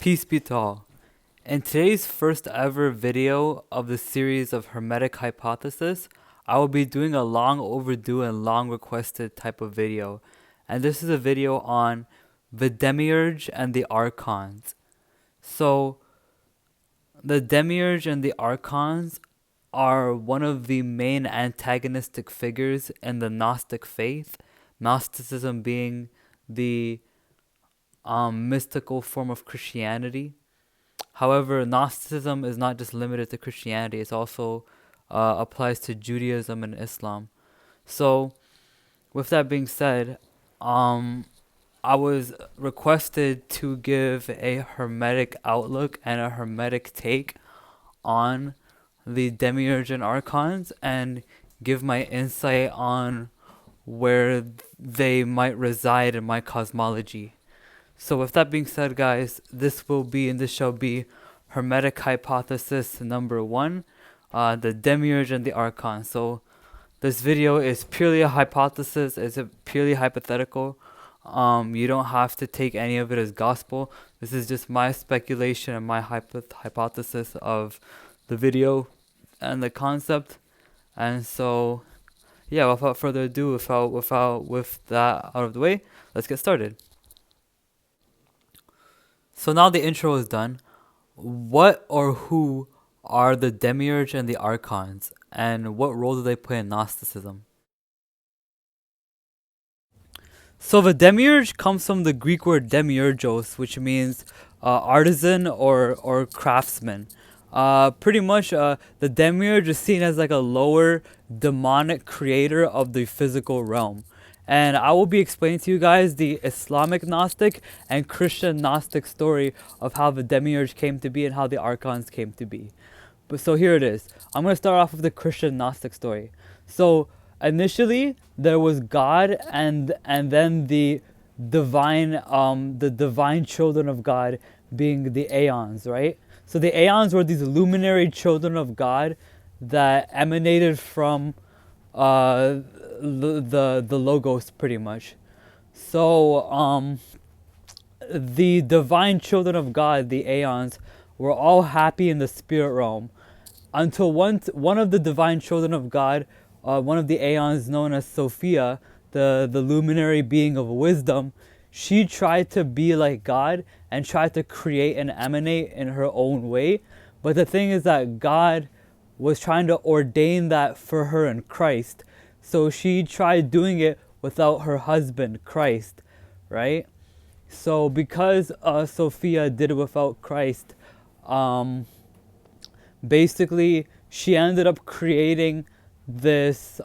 Peace be to all. In today's first ever video of the series of Hermetic hypothesis, I will be doing a long overdue and long requested type of video. And this is a video on the Demiurge and the Archons. So, the Demiurge and the Archons are one of the main antagonistic figures in the Gnostic faith, Gnosticism being the mystical form of Christianity. However, Gnosticism is not just limited to Christianity, it also applies to Judaism and Islam. So, with that being said, I was requested to give a Hermetic outlook and a Hermetic take on the Demiurge and Archons and give my insight on where they might reside in my cosmology. So with that being said, guys, this shall be Hermetic hypothesis number 1, the Demiurge and the Archon. So this video is purely a hypothesis, it's a purely hypothetical. You don't have to take any of it as gospel. This is just my speculation and my hypothesis of the video and the concept. And so, yeah, without further ado, with that out of the way, let's get started. So now the intro is done. What or who are the Demiurge and the Archons, and what role do they play in Gnosticism? So the Demiurge comes from the Greek word demi-urgos, which means artisan or craftsman. Pretty much the Demiurge is seen as like a lower demonic creator of the physical realm. And I will be explaining to you guys the Islamic Gnostic and Christian Gnostic story of how the Demiurge came to be and how the Archons came to be. But so here it is. I'm going to start off with the Christian Gnostic story. So initially there was God and then the divine children of God being the Aeons, right? So the Aeons were these luminary children of God that emanated from the Logos, pretty much. So the divine children of God, the Aeons, were all happy in the spirit realm until one of the divine children of God, one of the Aeons known as Sophia, the luminary being of wisdom, she tried to be like God and tried to create and emanate in her own way. But the thing is that God was trying to ordain that for her in Christ. So she tried doing it without her husband, Christ, right? So because Sophia did it without Christ, basically she ended up creating this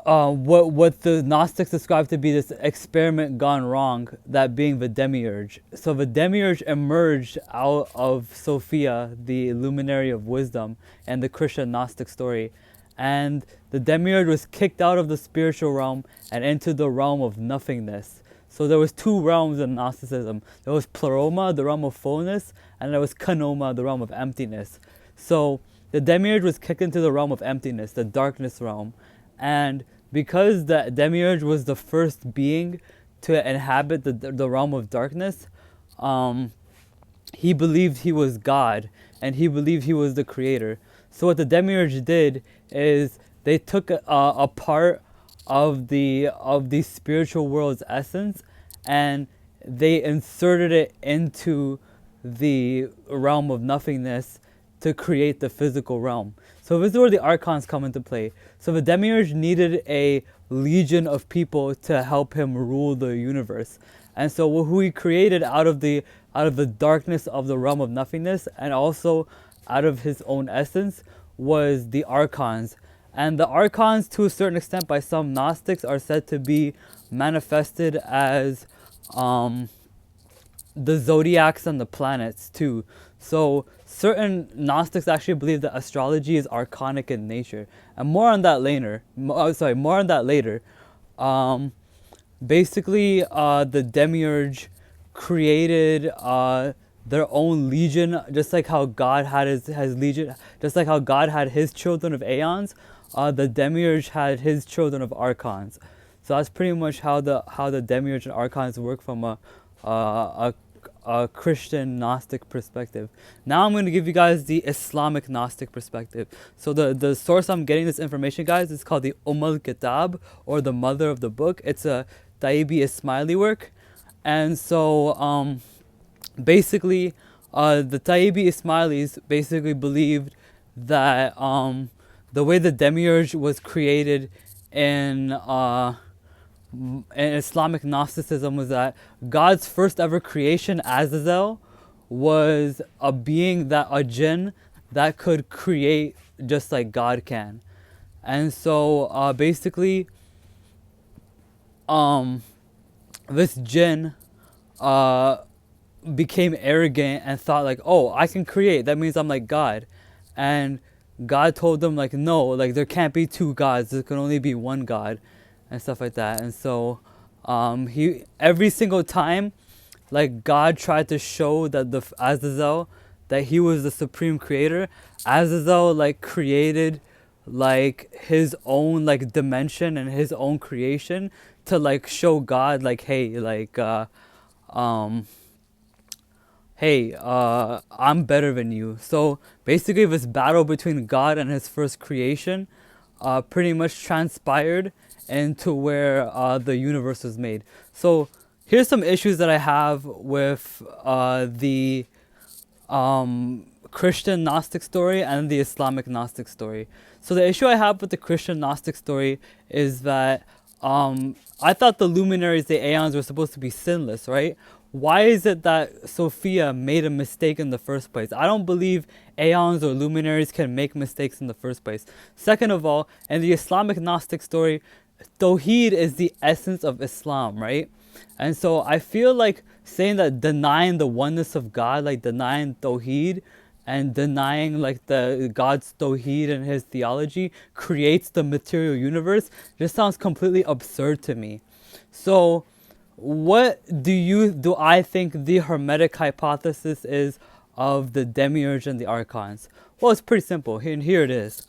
what the Gnostics described to be this experiment gone wrong, that being the Demiurge. So the Demiurge emerged out of Sophia, the luminary of wisdom, and the Christian Gnostic story. And the Demiurge was kicked out of the spiritual realm and into the realm of nothingness. So there was two realms in Gnosticism. There was Pleroma, the realm of fullness, and there was Kanoma, the realm of emptiness. So the Demiurge was kicked into the realm of emptiness, the darkness realm. And because the Demiurge was the first being to inhabit the realm of darkness, he believed he was God, and he believed he was the creator. So what the Demiurge did is they took a part of the spiritual world's essence, and they inserted it into the realm of nothingness to create the physical realm. So this is where the Archons come into play. So the Demiurge needed a legion of people to help him rule the universe. And so who he created out of the darkness of the realm of nothingness, and also out of his own essence, was the Archons. And the Archons, to a certain extent by some Gnostics, are said to be manifested as the zodiacs and the planets too. So certain Gnostics actually believe that astrology is archonic in nature, and more on that later. Basically, the Demiurge created their own legion, just like how God had his legion, just like how God had his children of Aeons. The Demiurge had his children of Archons. So that's pretty much how the Demiurge and Archons work from a Christian Gnostic perspective. Now I'm going to give you guys the Islamic Gnostic perspective. So the source I'm getting this information, guys, is called the Kitab, or the mother of the book. It's a Ta'ibi Ismaili work. And so basically the Ta'ibi Ismailis basically believed that the way the Demiurge was created in Islamic Gnosticism was that God's first ever creation, Azazel, was a being, a jinn that could create just like God can. And so basically this jinn became arrogant and thought like, oh, I can create, that means I'm like God. And God told them like, no, like there can't be two gods, there can only be one God, and stuff like that. And so he, every single time like God tried to show that the Azazel, that he was the supreme creator, Azazel like created like his own like dimension and his own creation to like show God like, hey, like hey, I'm better than you. So basically this battle between God and his first creation pretty much transpired into where the universe was made. So here's some issues that I have with the Christian Gnostic story and the Islamic Gnostic story. So the issue I have with the Christian Gnostic story is that I thought the luminaries, the Aeons, were supposed to be sinless, right? Why is it that Sophia made a mistake in the first place? I don't believe Aeons or luminaries can make mistakes in the first place. Second of all, in the Islamic Gnostic story, Tawheed is the essence of Islam, right? And so I feel like saying that denying the oneness of God, like denying Tawheed and denying like the God's Tawheed and his theology creates the material universe, just sounds completely absurd to me. So what do I think the Hermetic hypothesis is of the Demiurge and the Archons? Well, it's pretty simple, and here it is.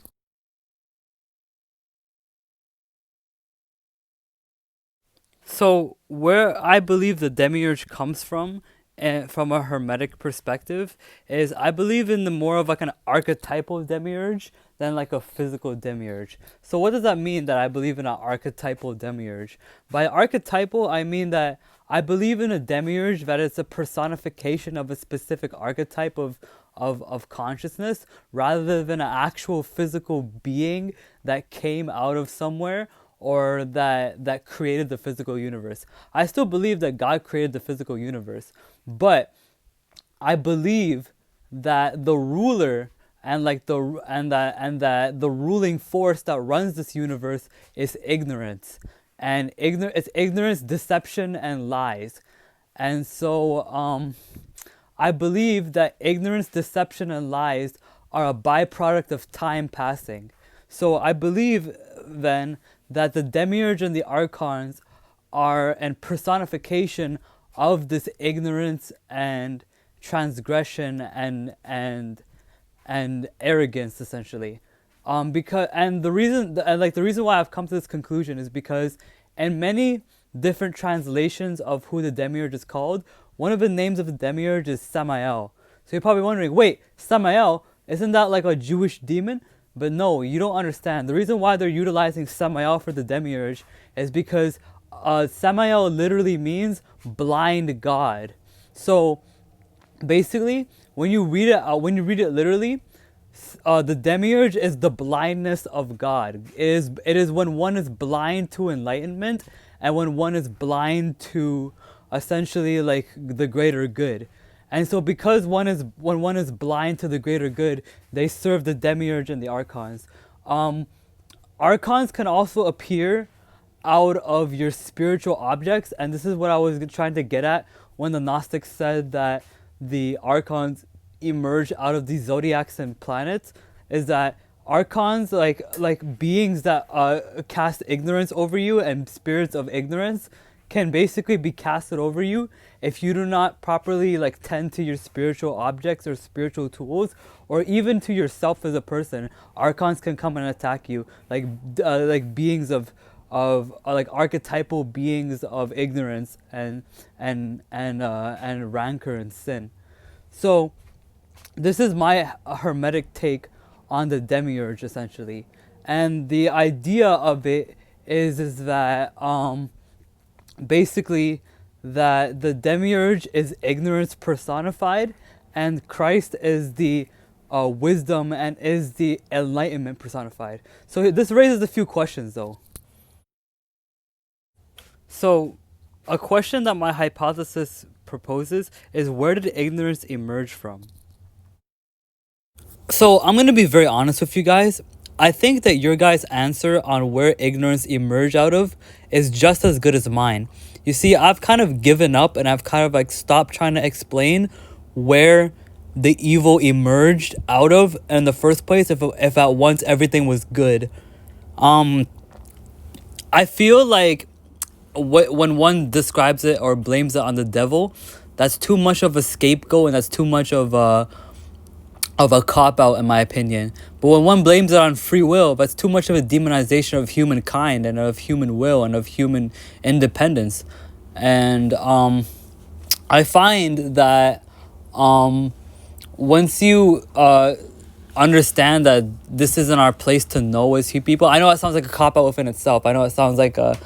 So where I believe the Demiurge comes from, and from a Hermetic perspective, is I believe in the more of like an archetypal Demiurge than like a physical Demiurge. So what does that mean that I believe in an archetypal Demiurge? By archetypal, I mean that I believe in a Demiurge that it's a personification of a specific archetype of consciousness, rather than an actual physical being that came out of somewhere, or that created the physical universe. I still believe that God created the physical universe, but I believe that the ruler and like that the ruling force that runs this universe is ignorance, and it's ignorance, deception, and lies. And so I believe that ignorance, deception, and lies are a byproduct of time passing. So I believe then that the Demiurge and the Archons are a personification of this ignorance and transgression and arrogance, essentially. Because the reason why I've come to this conclusion is because in many different translations of who the Demiurge is called, one of the names of the Demiurge is Samael. So you're probably wondering, wait, Samael, isn't that like a Jewish demon? But no, you don't understand. The reason why they're utilizing Samael for the Demiurge is because Samael literally means blind God. So basically, when you read it literally, the Demiurge is the blindness of God. It is when one is blind to enlightenment, and when one is blind to essentially like the greater good. And so because when one is blind to the greater good, they serve the Demiurge and the Archons. Archons can also appear out of your spiritual objects, and this is what I was trying to get at when the Gnostics said that the Archons emerge out of the zodiacs and planets, is that Archons, like beings that cast ignorance over you, and spirits of ignorance, can basically be casted over you if you do not properly like tend to your spiritual objects or spiritual tools, or even to yourself as a person. Archons can come and attack you, like beings of like archetypal beings of ignorance and rancor and sin. So this is my hermetic take on the demiurge, essentially. And the idea of it is that basically that the demiurge is ignorance personified, and Christ is the wisdom and is the enlightenment personified. So this raises a few questions, though. So a question that my hypothesis proposes is, where did ignorance emerge from? So I'm going to be very honest with you guys. I think that your guys' answer on where ignorance emerged out of is just as good as mine. You see, I've kind of given up and I've kind of like stopped trying to explain where the evil emerged out of in the first place, if at once everything was good. I feel like when one describes it or blames it on the devil, that's too much of a scapegoat and that's too much of a cop out, in my opinion. But when one blames it on free will, that's too much of a demonization of humankind and of human will and of human independence. And I find that once you understand that this isn't our place to know as people, I know it sounds like a cop out within itself. I know it sounds like a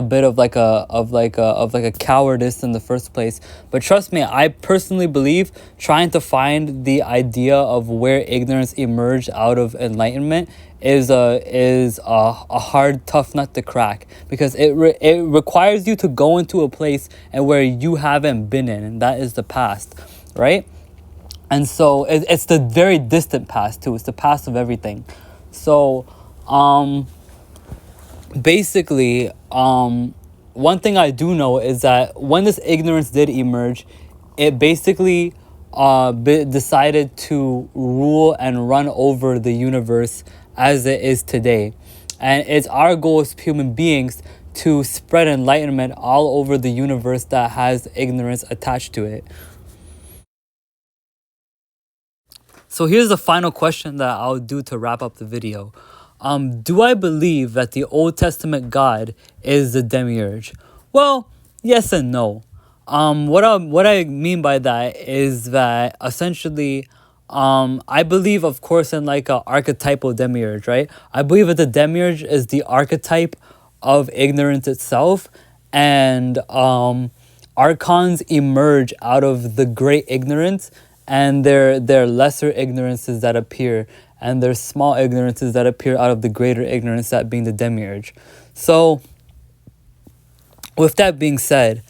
bit of a cowardice in the first place. But trust me, I personally believe trying to find the idea of where ignorance emerged out of enlightenment is a hard, tough nut to crack, because it requires you to go into a place and where you haven't been in, and that is the past, right? And so it's the very distant past too. It's the past of everything. So basically, one thing I do know is that when this ignorance did emerge, it basically decided to rule and run over the universe as it is today. And it's our goal as human beings to spread enlightenment all over the universe that has ignorance attached to it. So here's the final question that I'll do to wrap up the video. Do I believe that the Old Testament God is the demiurge? Well, yes and no. What I mean by that is that essentially, I believe, of course, in like a archetypal demiurge, right? I believe that the demiurge is the archetype of ignorance itself, and archons emerge out of the great ignorance, and they're lesser ignorances that appear, and there's small ignorances that appear out of the greater ignorance, that being the demiurge. So with that being said,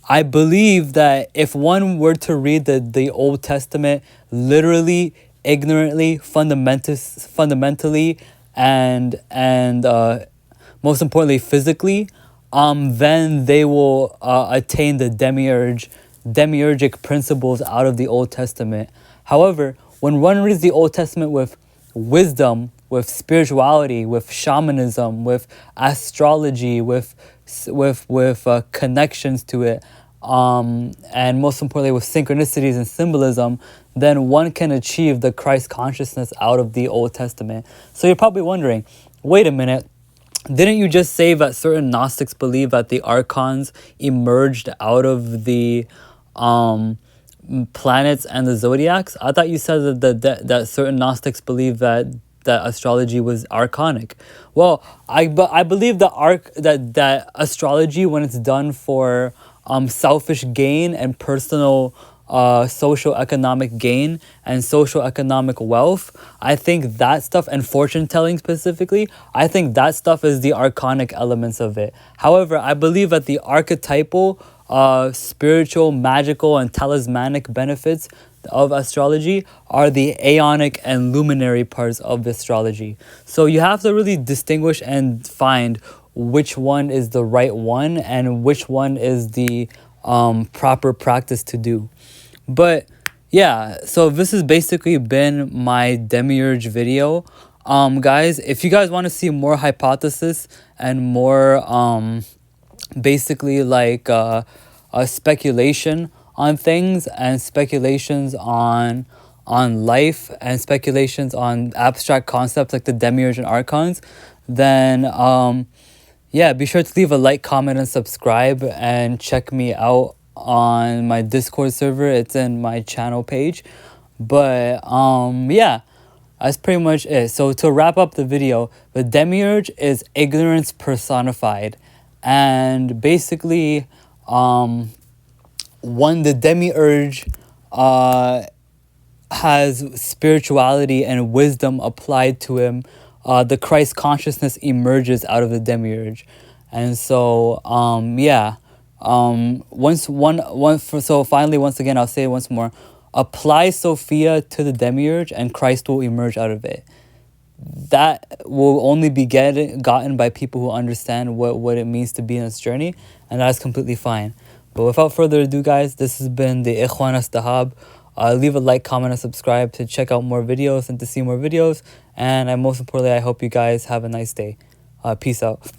I believe that if one were to read the Old Testament literally, ignorantly, fundamentally, and most importantly physically, then they will attain the demiurgic principles out of the Old Testament. However, when one reads the Old Testament with wisdom, with spirituality, with shamanism, with astrology, with connections to it, and most importantly with synchronicities and symbolism, then one can achieve the Christ consciousness out of the Old Testament. So you're probably wondering, wait a minute, didn't you just say that certain Gnostics believe that the Archons emerged out of the planets and the zodiacs? I thought you said that certain Gnostics believe that astrology was archonic. Well, I believe that astrology, when it's done for selfish gain and personal social economic gain and social economic wealth, I think that stuff, and fortune telling specifically, I think that stuff is the archonic elements of it. However, I believe that the archetypal spiritual, magical, and talismanic benefits of astrology are the aeonic and luminary parts of astrology. So you have to really distinguish and find which one is the right one and which one is the proper practice to do. But yeah, so this has basically been my demiurge video. Guys, if you guys want to see more hypothesis and more basically like a speculation on things and speculations on on life and speculations on abstract concepts like the Demiurge and Archons, then yeah, be sure to leave a like, comment, and subscribe, and check me out on my Discord server. It's in my channel page. But yeah, that's pretty much it. So to wrap up the video, the Demiurge is ignorance personified, and basically when the Demiurge has spirituality and wisdom applied to him, the Christ consciousness emerges out of the Demiurge. And so yeah, so finally, once again, I'll say it once more: apply Sophia to the Demiurge and Christ will emerge out of it. That will only be gotten by people who understand what it means to be in this journey, and that's completely fine. But without further ado, guys, this has been the Ikhwan Astahab. Leave a like, comment, and subscribe to check out more videos and to see more videos. And most importantly, I hope you guys have a nice day. Peace out.